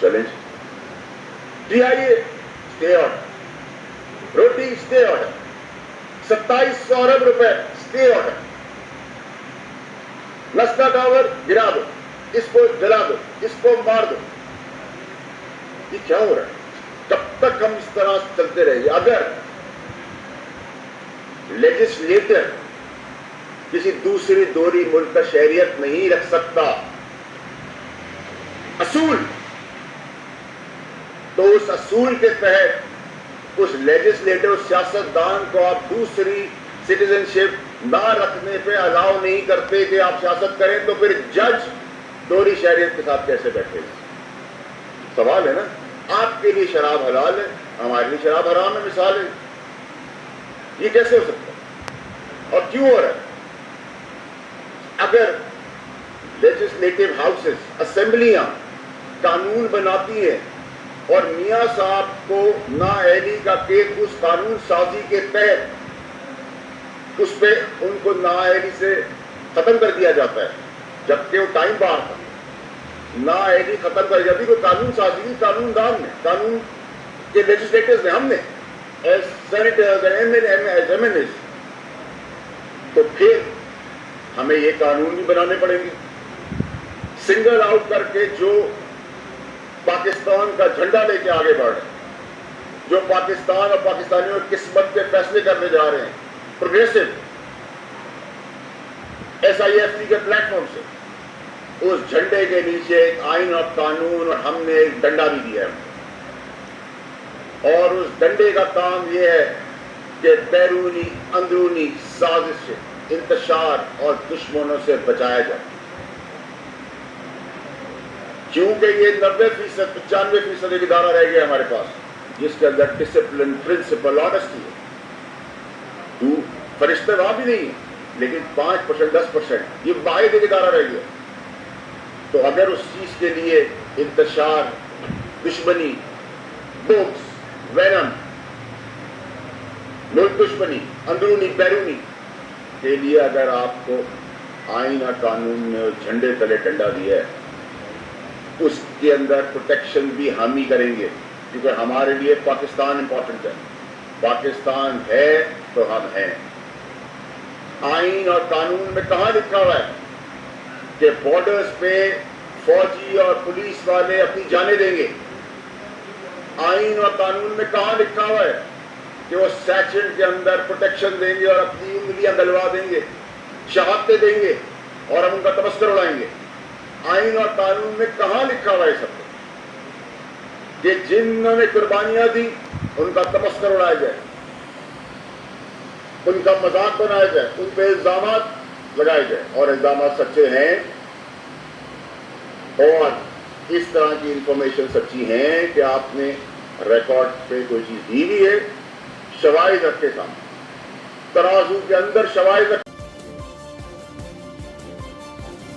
Challenge DIA stay order, रोटी stay order, 2700 अरब रुपए stay order, नस्का tower गिरा दो, इसको जला दो, इसको मार दो। ये क्या हो रहा है? कब तक हम इस तरह चलते रहेंगे? अगर लेजिस्लेटर किसी दूसरी दोहरी मुल्क का शहरियत नहीं रख सकता असूल, तो उस असूल के तहत उस लेजिस्लेटर, उस सियासतदान को आप दूसरी सिटीजनशिप ना रखने पे अलाउ नहीं करते कि आप सियासत करें, तो फिर जज दोहरी शहरियत के साथ कैसे बैठेगा? सवाल है ना। आपके लिए शराब हलाल है, हमारे लिए शराब हराम है, मिसाल है। ये कैसे हो सकता है और क्यों हो रहा है? अगर लेजिस्लेटिव हाउसेस, असेंबलियां कानून बनाती हैं और मियां साहब को नाअहली का केस उस कानून साजी के तहत उस पे उनको नाअहली से खत्म कर दिया जाता है, जबकि वो टाइम बाहर था, नाअहली खत्म कर जाती, कोई कानून साजी कानूनदान ने, कानून के लेजिस्लेटर्स ने, हमने एज सेनेटर्स एज एमएनएस, तो फिर हमें ये कानून भी बनाने पड़ेंगे। सिंगल आउट करके जो पाकिस्तान का झंडा लेके आगे बढ़ रहे हैं, जो पाकिस्तान और पाकिस्तानियों की किस्मत के फैसले करने जा रहे हैं, प्रोग्रेसिव SIFC के प्लेटफॉर्म से, उस झंडे के नीचे एक आइन और कानून और हमने एक डंडा भी दिया है। और उस डंडे का काम यह है कि बैरूनी अंदरूनी साजिश से, इंतशार और दुश्मनों से बचाया जाए। क्योंकि ये 90%, 95% एक इदारा रह गया हमारे पास जिसके अंदर डिसिप्लिन, प्रिंसिपल, ऑनेस्टी है। फरिश्ते वहां भी नहीं है, लेकिन 5%, 10% ये वाहिद एक इदारा रह गया। तो अगर उस चीज के लिए इंतशार, दुश्मनी, बुक्स, वेनम, मुल्क दुश्मनी, अंदरूनी बैरूनी के लिए अगर आपको आइन और कानून में झंडे तले डंडा दिया है, उसके अंदर प्रोटेक्शन भी हम ही करेंगे, क्योंकि हमारे लिए पाकिस्तान इंपॉर्टेंट है। पाकिस्तान है तो हम हैं। आइन और कानून में कहां लिखा हुआ है कि बॉर्डर्स पे फौजी और पुलिस वाले अपनी जानें देंगे? आइन और कानून में कहां लिखा हुआ है कि वो सेक्शन के अंदर प्रोटेक्शन देंगे और अपनी उंगलियां गलवा देंगे, शहादतें देंगे और हम उनका तमस्कर उड़ाएंगे? आइन और कानून में कहां लिखा हुआ है सब कि जिन्होंने कुर्बानियां दी उनका तमस्कर उड़ाया जाए, उनका मजाक बनाया जाए, उन पे इल्जामात लगाए जाए? और इल्जामात सच्चे हैं और इस तरह की इंफॉर्मेशन सच्ची है कि आपने रिकॉर्ड पे कोई चीज दी भी है, शवाहिद रखे सामने, तराजू के अंदर शवाहिद